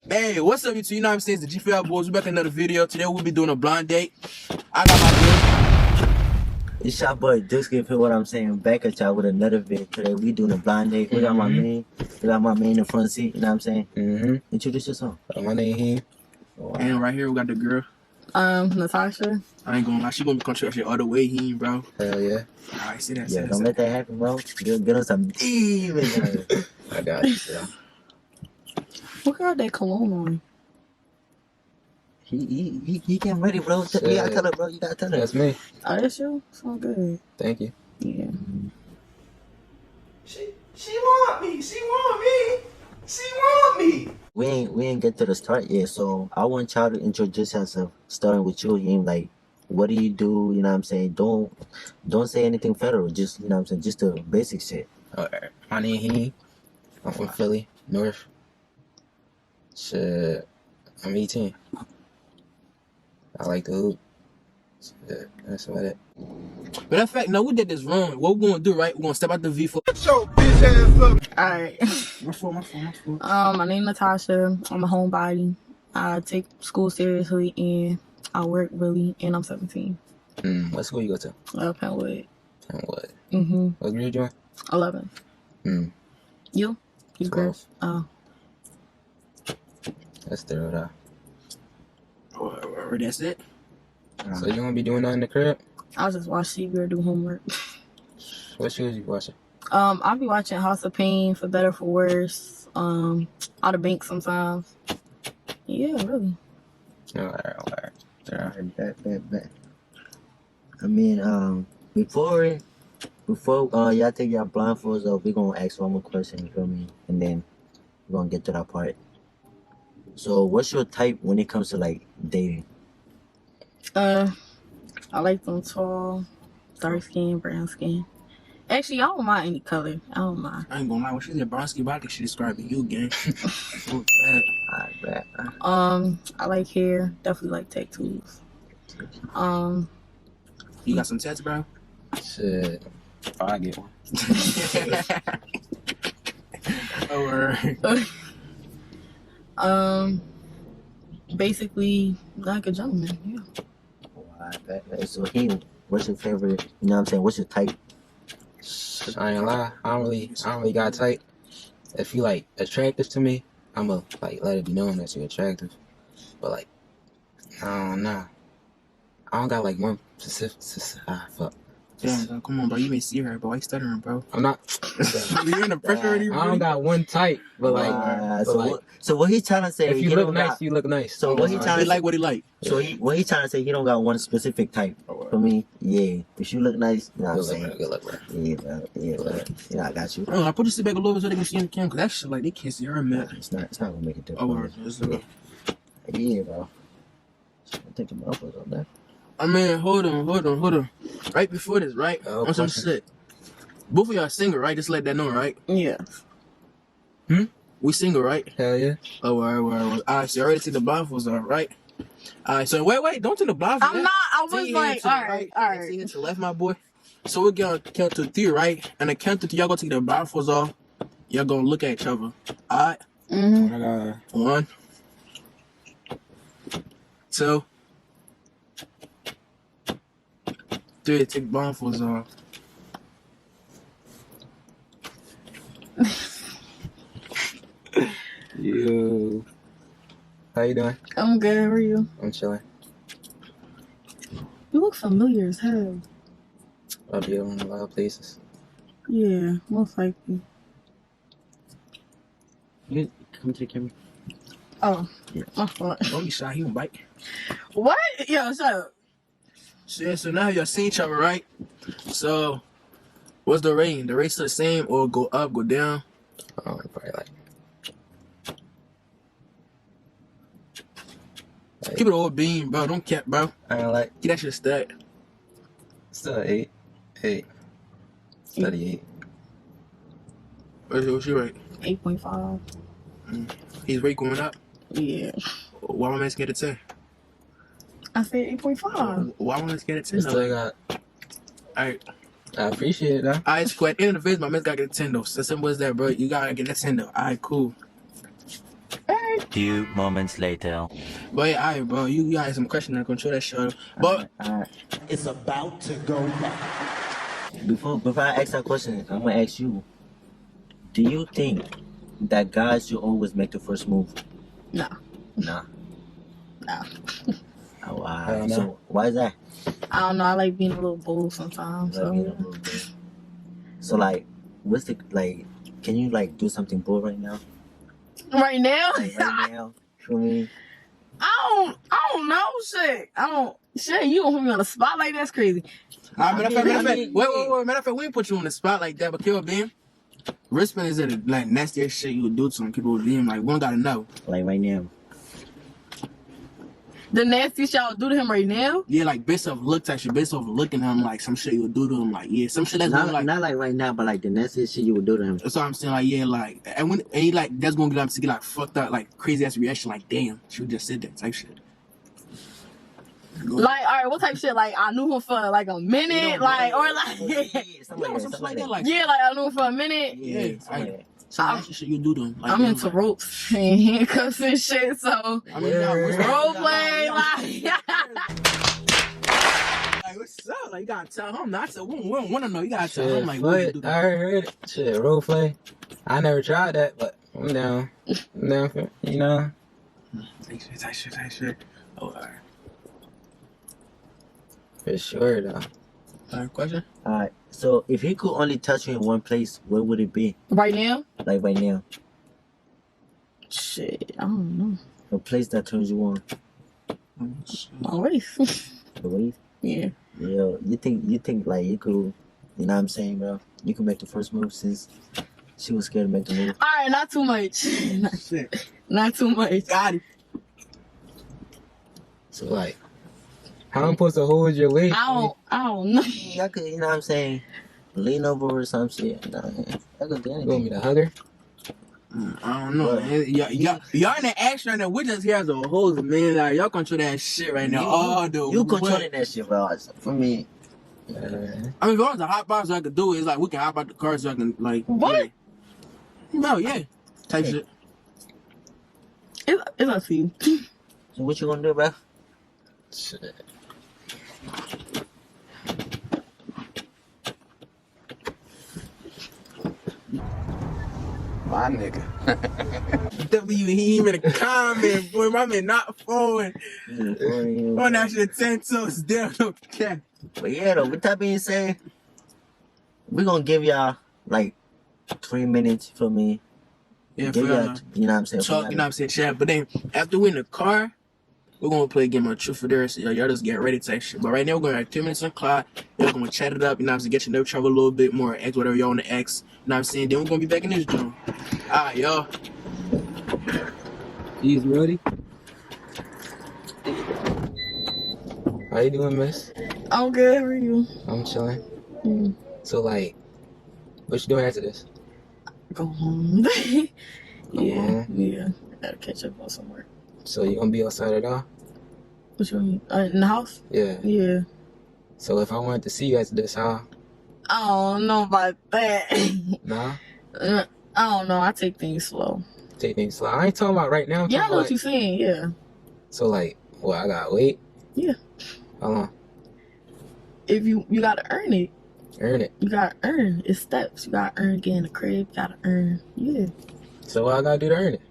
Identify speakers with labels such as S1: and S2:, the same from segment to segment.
S1: Hey, what's up, YouTube? You know what I'm saying? It's the GFL boys. We're back in another video. Today we'll be doing a blind date. I got my
S2: It's your boy Dukes, you feel what I'm saying? Back at y'all with another video. Today we doing a blind date. We got my main. We got my main in the front seat, you know what I'm saying? Introduce yourself.
S3: My name here.
S1: girl. And right here we got the girl.
S4: Natasha.
S1: I ain't gonna lie, she gonna be controversial all the way here, bro.
S3: Hell yeah.
S1: Alright, see that.
S2: Yeah, don't let that happen, bro. Get on some demons.
S3: I got you, bro.
S4: What got that cologne on?
S2: He getting ready, bro. You gotta tell her, bro. You gotta tell her.
S3: That's me.
S4: Oh, that's you? So good.
S3: Thank you.
S4: Yeah.
S1: She want me. She want me. She want me.
S2: We ain't get to the start yet, so I want y'all to introduce yourself, starting with you. You ain't like, what do you do? You know what I'm saying? Don't say anything federal. Just, you know what I'm saying? Just the basic shit.
S3: Alright. My name here. I'm from Philly, North. Shit. I'm 18. I like to hoop. Shit. That's about it.
S1: But in fact, no, we did this wrong. What we're gonna do, right? We're gonna step out the V for.
S4: Alright.
S1: My fault.
S4: My name Natasha. I'm a homebody. I take school seriously and I work really, and I'm 17.
S3: What school you go to?
S4: Penwood.
S3: Penwood.
S4: Mm-hmm.
S3: What grade you in?
S4: 11. You? You
S3: 12.
S4: Oh.
S3: That's third.
S1: Or that's it.
S3: So you gonna be doing that in the crib?
S4: I'll just watch CB do homework.
S3: What shows you watching?
S4: I'll be watching House of Pain, For Better For Worse. Outer Banks sometimes. Yeah, really.
S3: Alright.
S2: Bet. I mean, before y'all take your blindfolds off, we gonna ask one more question, you feel me? And then we're gonna get to that part. So what's your type when it comes to like dating?
S4: I like them tall, dark skin, brown skin. Actually, I don't mind any color. I don't mind.
S1: I ain't gonna lie, when she said Bronsky, but I think she describing you, gang.
S2: I bet.
S4: I like hair. Definitely like tattoos.
S1: You got some tats, bro?
S3: Shit. If I get one.
S4: Basically like a gentleman. Yeah.
S2: I bet. So what's your favorite? You know what I'm saying? What's your type?
S3: I ain't lie. I don't really got tight. If you like attractive to me, I'ma like let it be known that you're attractive. But like, I don't know. I don't got like one specific. Fuck.
S1: Damn, bro, come on, bro. You may see her, but why you stuttering, bro?
S3: I'm not.
S1: You in the pressure already?
S3: I don't got one type, but like,
S2: so what he trying to say?
S3: if you look nice, you look nice.
S2: So what he trying to
S1: like what he like?
S2: So what he trying to say? He don't got one specific type. For me, yeah. If you look nice, you know what I'm saying?
S3: Good luck, bro.
S2: Yeah, bro. Yeah, I got you.
S1: I put your sit back a little bit so they can see in the camera, cause that shit like they can't see her, man.
S2: It's not gonna make a difference.
S1: Oh, well, it's okay.
S2: Yeah, bro. I think the mouth was on that.
S1: I mean, hold on. Right before this, right? On some shit. Both of y'all single, right? Just let that know, right?
S4: Yeah.
S1: We single, right?
S3: Hell yeah.
S1: Oh, all right. So you already see the blindfolds on, right? All right. So wait, don't take the blindfolds.
S4: I'm not. I was like, all right.
S1: See to the left, my boy. So we're gonna count to 3, right? And the count to 3, y'all gonna take the blindfolds off. Y'all gonna look at each other. All right. 1, 2, 3. Take blindfolds off.
S3: Yo. How you doing?
S4: I'm good. How are you?
S3: I'm chilling.
S4: You look familiar as hell.
S3: I'll be in a lot of places.
S4: Yeah, most likely.
S2: You come to the camera.
S4: Oh,
S2: yeah.
S4: My fault.
S1: Don't be shy. He won't bite.
S4: What? Yo, shut up.
S1: So now y'all seen each other, right? So, what's the rating? The rate's the same or go up, go down?
S3: Probably like
S1: Keep it all beam, bro. Don't cap, bro.
S3: I ain't like.
S1: Get that shit stacked.
S3: Still 8. 38.
S1: What's your rate?
S4: 8.5.
S1: His rate going up?
S4: Yeah.
S1: Why am I scared of 10?
S4: I said 8.5.
S1: Why am I scared of 10?
S3: Still got.
S1: Alright.
S3: I appreciate it, though.
S1: Alright, so at the end of the video, my man's gotta get a 10 though. So simple as that, bro. You gotta get a 10 though. Alright, cool.
S4: Alright.
S2: Few moments later.
S1: But yeah, alright, bro. You got some questions that control that shit. But
S5: It's about to go down.
S2: Before I ask that question, I'm gonna ask you. Do you think that guys should always make the first move?
S4: No.
S2: Nah.
S4: No.
S2: Oh, wow.
S3: I don't know.
S2: So why is that?
S4: I don't know. I like being a little bold sometimes.
S2: Like,
S4: So,
S2: being a little bit- So like, what's the like? Can you like do something bold right now?
S4: right now,
S2: Like right now, for me.
S4: I don't know. Shit. Shit, you gonna put me on the spot like that's crazy.
S1: matter of fact, wait. Matter of fact, we ain't put you on the spot like that, but kill beam. Wristband is it like nastiest shit you would do to some people with them. Like, we don't gotta know.
S2: Like right now.
S4: The nasty shit I would do to him right now.
S1: Yeah, like based off look type shit, based off looking at him, like some shit you would do to him, like yeah, some shit that's
S2: Not
S1: gonna like.
S2: not like right now, but like the nastiest shit you would do to him.
S1: That's what I'm saying, like yeah, like and he like that's gonna get him to get like fucked up, like crazy ass reaction, like damn, she just said that type shit.
S4: Like, all right, what type of shit? Like, I knew him for like a minute, like, or like,
S2: Something like that.
S1: like
S4: yeah, like I knew him for a minute.
S1: yeah,
S2: something like that.
S1: some shit you do to him. Like,
S4: I'm into ropes and handcuffs and shit, so
S1: I mean, yeah,
S4: role play, like.
S1: Like, what's up? Like, you gotta tell him. Not to, we don't want to know. You gotta tell
S3: Shit,
S1: him, like, what you
S3: foot,
S1: do.
S3: I heard it. Shit, role play. I never tried that, but I'm down. I'm down for it, you know.
S1: Type shit. Oh, alright.
S3: For sure, though.
S1: Alright, question?
S2: Alright. So if he could only touch you in one place, where would it be?
S4: Right now?
S2: Like right now.
S4: Shit, I don't know.
S2: A place that turns you on.
S4: Always.
S2: The waist?
S4: Yeah.
S2: Yo, you think like you could, you know what I'm saying, bro? You could make the first move since she was scared to make the move.
S4: Alright, not too much.
S1: Shit.
S4: Not too much.
S1: Got it.
S3: So, like, how I'm supposed to hold your leg?
S4: I don't know.
S2: I could, you know what I'm saying? Lean over or some shit. Nah, I could do
S3: You want
S2: anything.
S3: me to hug her?
S1: I don't know, man. Y'all in the action right now. We just here as a host, man. Like, y'all control that shit right now. All the
S2: You
S1: way.
S2: controlling that shit, bro. For me.
S1: I mean, if I was a hot box, I could do it. It's like we can hop out the car so I can, like.
S4: What?
S1: Yeah. No, yeah. Type shit.
S4: It's up to you.
S2: So what you gonna do, bro?
S3: Shit. My nigga.
S1: W, he even a comment, boy. My man not forward. On that shit, 10 toes down, okay.
S2: But yeah, though, with that being said, we're gonna give y'all like 3 minutes for me.
S1: Yeah,
S2: Give
S1: for
S2: y'all, you know what I'm saying?
S1: talk, you know what I'm saying, chat. But then after we in the car, we're gonna play a game of truth or dare. So y'all just get ready type shit. But right now we're gonna have 2 minutes on the clock. We're gonna chat it up, you know what I'm saying, get to know each other a little bit more, ask whatever y'all wanna ask. You know what I'm saying? Then we're gonna be back in this joint. Alright, y'all.
S3: He's ready? How you doing, miss?
S4: I'm good. How are you?
S3: I'm chilling.
S4: Mm.
S3: So, like, what you doing after this?
S4: Go home. Yeah.
S3: home?
S4: Yeah. I gotta catch up on some work.
S3: So, you gonna be outside at all?
S4: What you mean? In the house?
S3: Yeah.
S4: Yeah.
S3: So, if I wanted to see you after this, how?
S4: I don't know about that.
S3: Nah?
S4: I don't know. I take things slow.
S3: Take things slow. I ain't talking about right now. I'm
S4: Yeah, I
S3: talking
S4: know what
S3: like,
S4: you're saying. Yeah.
S3: so, like, what, I gotta wait?
S4: Yeah.
S3: How long?
S4: If you gotta earn it.
S3: Earn it.
S4: You gotta earn. It's steps. You gotta earn. Get in the crib. You gotta earn. Yeah.
S3: So, what I gotta do to earn it?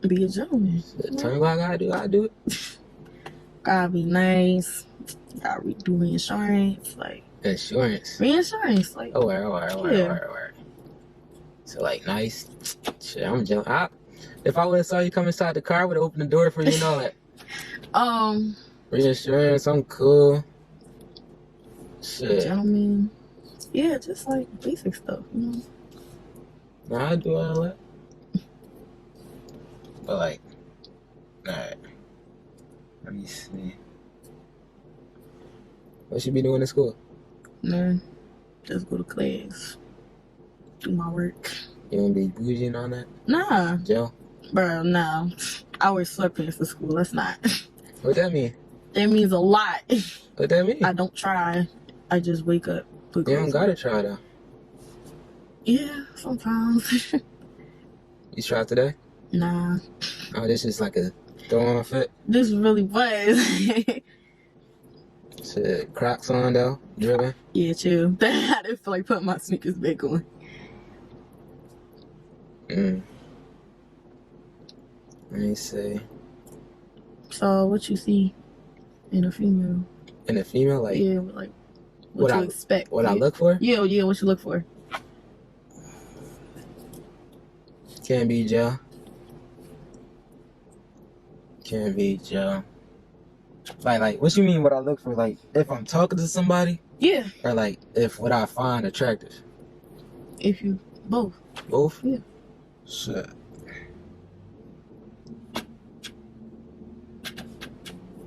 S4: Be a gentleman.
S3: Tell me what I gotta do it.
S4: Gotta be nice. Gotta redo reinsurance. Like,
S3: Insurance.
S4: reinsurance. Like,
S3: Oh, alright.
S4: Yeah.
S3: So, like, nice. Shit, I'm jealous. If I would have saw you come inside the car, I would have opened the door for you and all that. Reinsurance, I'm cool. Shit.
S4: gentleman. Yeah, just like basic stuff, you know.
S3: Nah, I do all that. But, like, alright. Let me see. What you be doing in school?
S4: Man, just go to class. Do my work.
S3: You wanna be bougie and all that?
S4: Nah,
S3: Joe?
S4: bro, nah. I wear sweatpants to school. That's not.
S3: What that mean?
S4: That means a lot.
S3: What that mean?
S4: I don't try. I just wake up. Put
S3: You don't
S4: clothes
S3: gotta
S4: on.
S3: try though.
S4: Yeah, sometimes.
S3: You tried today?
S4: Nah,
S3: Oh, this is like a throw-on fit.
S4: this really was.
S3: Shit, Crocs on though, driven.
S4: Yeah, chill. I didn't feel like putting my sneakers back on.
S3: Mm. Let me see.
S4: So, what you see in a female?
S3: In a female, like
S4: Yeah, like what you expect.
S3: what I look for?
S4: Yeah, what you look for.
S3: Can't be gel. Can't be gel. Like, what you mean? What I look for? Like, if I'm talking to somebody,
S4: Yeah,
S3: or like, if what I find attractive.
S4: if you both.
S3: Both.
S4: Yeah.
S3: Shit.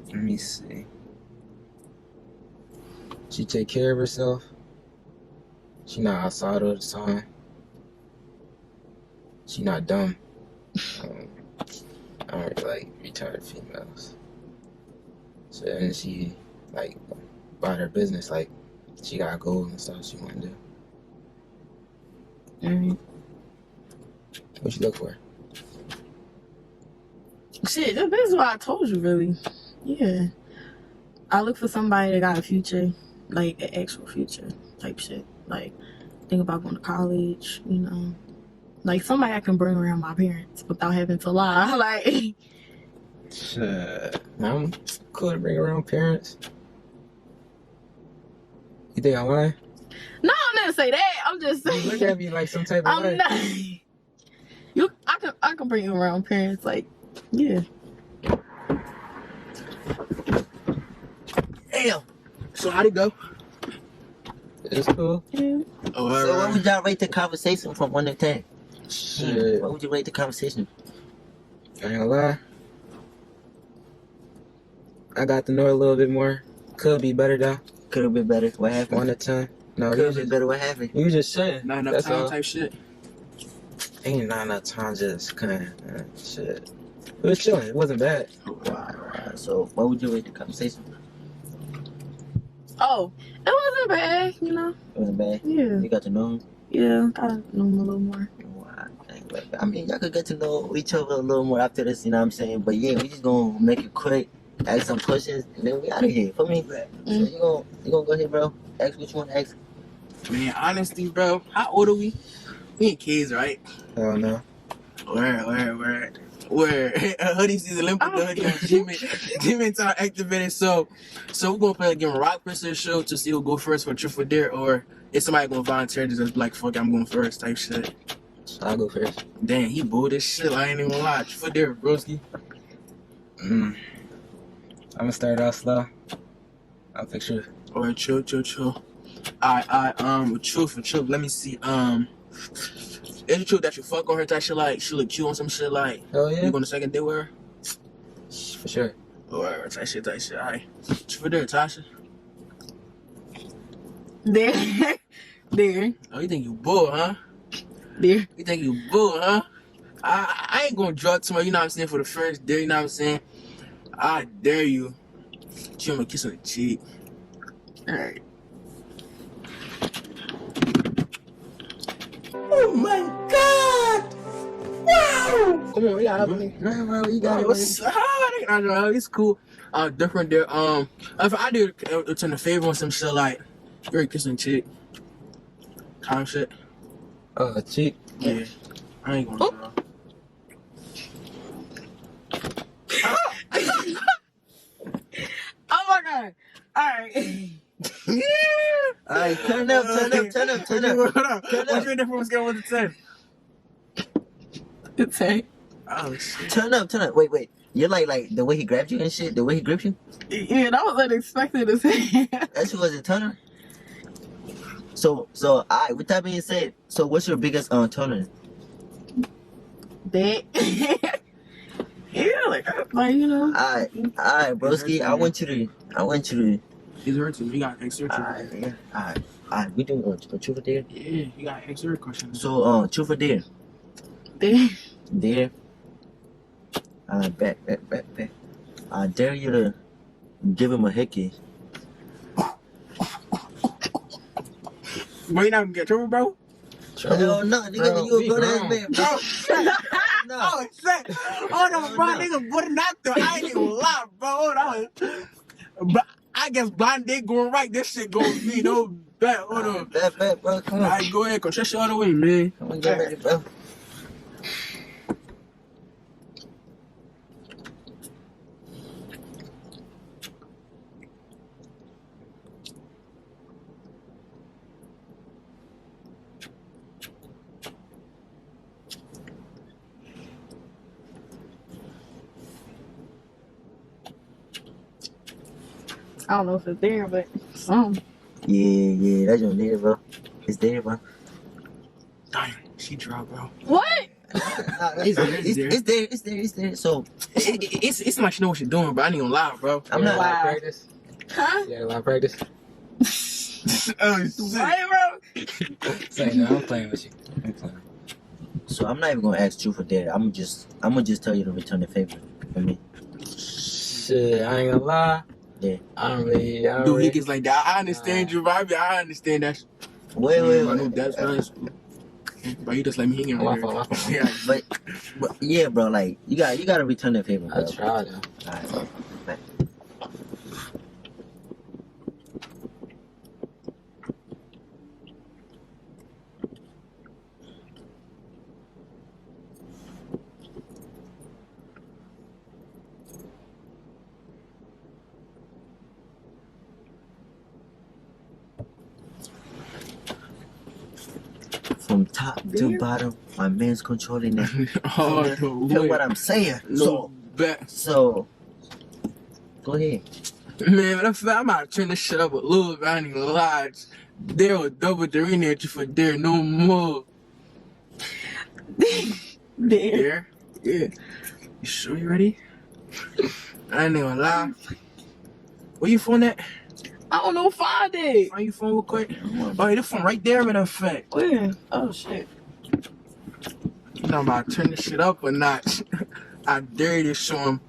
S3: Let me see. She take care of herself. She not outside all the time. She not dumb. I don't really like retarded females. So and she like about her business, like she got goals and stuff she want to do.
S4: Alright.
S3: What you look for?
S4: Shit, this is what I told you, really. Yeah. I look for somebody that got a future, like an actual future type shit. Like, think about going to college, you know. Like, somebody I can bring around my parents without having to lie. Like,
S3: Shit. I'm cool to bring around parents. You think I'm lying?
S4: no, I didn't say that. I'm just
S3: You
S4: saying.
S3: look at me like some type of
S4: I'm
S3: way.
S4: not. I can bring you around parents. Like, yeah.
S1: Damn. So how'd it go?
S3: It's cool.
S4: Yeah.
S1: Oh,
S2: So what would y'all rate the conversation from 1 to 10?
S3: Shit.
S2: What would you rate the conversation?
S3: I ain't gonna lie. I got to know her a little bit more. Could be better though.
S2: Could have been better. What happened?
S3: 1 to 10. No,
S2: Could have been better. What happened?
S3: you just saying.
S1: Not enough
S3: That's
S1: time
S3: all.
S1: type shit.
S3: Ain't not enough time just kinda shit. It was chilling. It wasn't bad.
S2: Wow. So what would you rate the conversation?
S4: Oh, it wasn't bad, you know.
S2: It wasn't bad.
S4: Yeah.
S2: You got to know him.
S4: Yeah, got to know him a little more.
S2: Wow. I mean, y'all could get to know each other a little more after this. You know what I'm saying? But yeah, we just gonna make it quick. Ask some questions, and then we out of here. For me. So you gonna go ahead, bro? Ask what you want to ask.
S1: Man, honestly, bro, how old are we? We ain't kids, right?
S3: Hell no.
S1: Where? Hoodie season, let me put the hoodie on. Demon time activated. So we're gonna play a game of rock, paper, show to see who'll go first for truth or dare, or is somebody gonna volunteer to just be like, fuck, I'm going first type shit.
S3: I'll go first.
S1: Damn, he bold as shit. I ain't even gonna lie. Truth or dare, broski.
S3: I'm gonna start off slow. I'll picture.
S1: Alright, chill. Alright, truth. Let me see. Is it true that you fuck on her type shit, like she look cute on some shit, like
S3: Hell yeah.
S1: you going to second date with her?
S3: For sure.
S1: Alright, type shit. Alright. Truth or dare, Tasha?
S4: There. There.
S1: Oh, you think you bull, huh?
S4: There.
S1: You think you bull, huh? I ain't gonna draw too much, you know what I'm saying, for the first dare, you know what I'm saying? I dare you. She want me to kiss on the cheek.
S4: Alright.
S5: Oh my God! Wow!
S1: Come on, we got it.
S2: Nah, bro, you got it.
S1: What's it's cool. Different there. If I do return a favor on some shit like you're kissing chick, kind of shit.
S3: Cheek.
S1: Yeah, I ain't gonna draw.
S4: Oh my god. Alright.
S2: All right, turn up.
S1: Hold on. What's your difference scale 1 to 10?
S4: It's a.
S1: Oh shit.
S2: Turn up. Wait. You're like the way he grabbed you and shit, the way he gripped you.
S4: Yeah, that was unexpected to say.
S2: That shit was a turner. So, alright. With that being said, so what's your biggest turner?
S4: That. Yeah, like you know.
S2: Alright, broski. I want you to.
S1: He's hurting. You got extra.
S2: Alright. We doing a truth or dare.
S1: Yeah, you got extra questions.
S2: So, truth or dare.
S4: There.
S2: Dare. Bet. I dare you to give him a hickey.
S1: But you not gonna get trouble, bro?
S2: Hell no, nigga, you a grown ass man, bro. No.
S1: Oh shit! Hold on, bro. Nigga, put it out there. I ain't even lie, bro. Hold on. But I guess blind dick going right. This shit gonna be no bet. Hold on.
S2: Bet, bro. Come on.
S1: Alright, go ahead. Come stretch all the way, man.
S2: Come on, get ready, bro.
S4: I don't know if it's there, but some.
S2: Yeah, that's your nigga, bro. It's there, bro.
S1: Damn, she dropped, bro.
S4: What?
S2: It's there. So
S1: It's like she know what she's doing, bro. I ain't gonna lie, bro.
S2: I'm not.
S4: Wow.
S3: Practice.
S4: Huh?
S3: You had a lot of practice.
S1: Oh shit.
S4: Hey, bro.
S3: Say no, I'm playing with you. I'm playing.
S2: So I'm not even gonna ask you for that. I'm gonna just tell you to return the favor for me.
S3: Shit, I ain't gonna lie.
S2: Yeah.
S3: I don't really.
S1: Dude, niggas like that. I understand you, bro. I understand that.
S2: Wait.
S1: I know that's right. But you just let me hang in
S3: My
S1: right
S3: fault.
S1: here. Yeah.
S2: But yeah, bro. Like you gotta return the favor, bro.
S3: I tried though.
S2: Alright. From top to bottom, my man's controlling that.
S1: Oh,
S2: Feel what I'm saying?
S1: no bet.
S2: So, go ahead.
S1: Man, what if I'm out turn this shit up a little bit? I ain't gonna lie. There will double the ring at you for there no more.
S4: There.
S1: Yeah. You sure you ready? I ain't gonna lie. Where you phone at?
S4: I don't know. Find it.
S1: Find your phone real quick. Oh, yeah, the phone right there, matter of fact.
S4: Where? Oh shit.
S1: You know, I'm about to turn this shit up a notch. I dare you to show him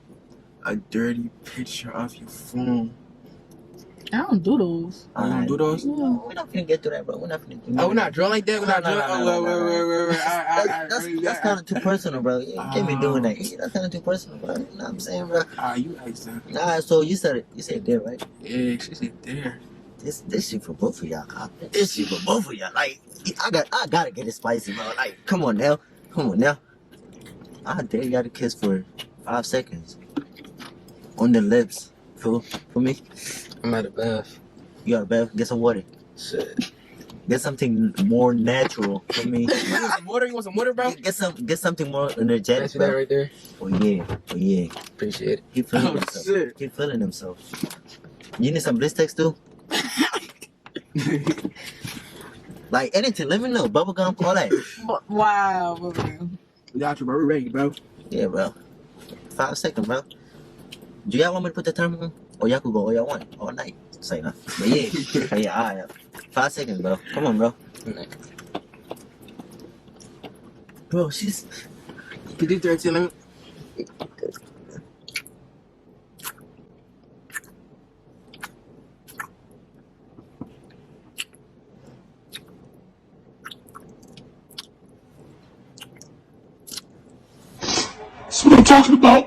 S1: a dirty picture of your phone.
S4: I don't do those.
S1: You don't do those?
S2: No, we're not finna get to that, bro. We're not finna do that.
S1: Oh, we're not drawing like that? We're not drawing? Oh, wait.
S2: That's kind of too personal, bro. You can't be doing that. That's kind of too personal, bro. You know what I'm saying, bro?
S1: You asked that.
S2: Nah, so you said there, right?
S1: Yeah, she said there.
S2: This shit for both of y'all. This shit for both of y'all. Like, I gotta get it spicy, bro. Like, come on now. I dare y'all to kiss for 5 seconds on the lips. For me.
S3: I'm at a bath.
S2: You got a bath? Get some water.
S3: Shit.
S2: Get something more natural for me.
S1: You want some water, bro?
S2: Get something more energetic,
S3: See that
S2: bro.
S3: right there?
S2: Oh yeah.
S3: Appreciate it.
S2: He feeling
S1: Oh,
S2: himself.
S1: shit.
S2: He feeling himself. You need some Blistex too? Like anything, let me know. Bubblegum, all that.
S4: Wow. Bro.
S1: We got you, bro. We're ready, bro.
S2: Yeah, bro. 5 seconds, bro. Do y'all want me to put the timer on? Or y'all could go all y'all want all night. Say no. But yeah, alright. 5 seconds, bro. Come on, bro. Bro, she's.
S1: You did 13, let me.
S5: That's what I'm talking about.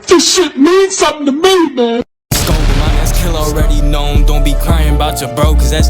S5: This shit means something to me, man.
S6: My next kill already known. Don't be crying about your bro, cause that's